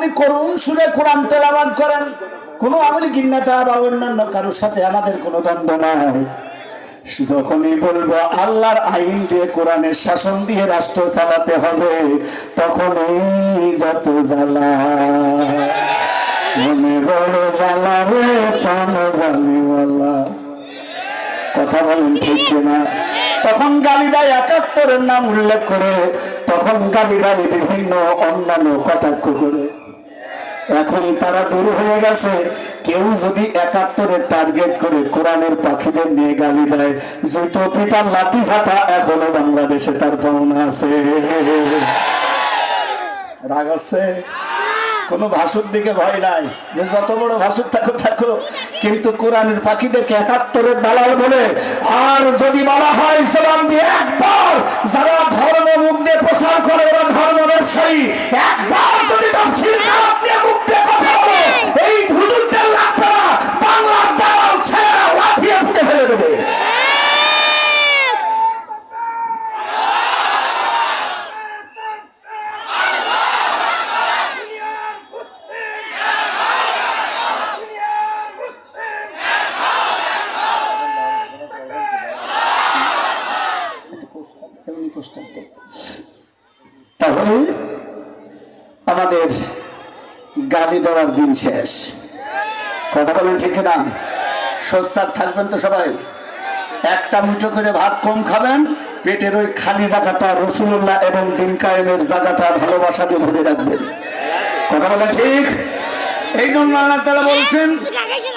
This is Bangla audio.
আপনি করুণ সুরে কোরআন তেলাওয়াত করেন, কোনো আমলি কিন্নাতা বা অন্যান্য কারোর সাথে আমাদের কোনো দ্বন্দ্ব নাই। যখনই বলবো আল্লাহর আইন দিয়ে কোরআনের শাসন দিয়ে রাষ্ট্র চালাতে হবে, তখনই যত জ্বালা মনে বড় জ্বালা রে প্রাণ জানিওয়ালা। কথা বলেন ঠিক কিনা? তখন গালি দেয় ৭১-এর নাম উল্লেখ করে, তখন গালি দেয় বিভিন্ন অন্যান্য কটাক্ষ করে। এখন তারা দূর হয়ে গেছে। কেউ যদি ৭১-এর টার্গেট করে কোরআনের পাখিদের নিয়ে গালি দেয়, জুতো পিটার লাঠি ঝাঁটা এখনো বাংলাদেশে তার পাওনা আছে। রাগ আছে? কোনো ভাষুর দিকে ভয় নাই, যে যত বড় ভাষুর থাকো থাকো, কিন্তু কোরআনের পাখিদেরকে ৭১-এর দালাল বলে আর যদি বলা হয় জবান দিয়ে একবার, যারা ধর্ম মুখ দিয়ে প্রচার করে ওরা ধর্ম ব্যবসায়ী, একবার যদি তাফসীর কালাম নিয়ে মুখ দিয়ে কথা বলে, এই হুজুরদের লাগবে না, বাংলার দালাল ছেলেরা লাঠিয়ে ফুটে ফেলে দেবে। তাহলে আমাদের গালি দেওয়ার দিন শেষ। কথা বলেন ঠিক না? সোচ্চার থাকবেন তো সবাই? একটা মুঠো করে ভাত কম খাবেন, পেটের ওই খালি জায়গাটা রাসূলুল্লাহ এবং দিন কায়েমের জায়গাটা ভালোবাসা দিয়ে ভরে রাখবেন। কথা বলেন ঠিক? এই জন্য আল্লাহ তাআলা বলছেন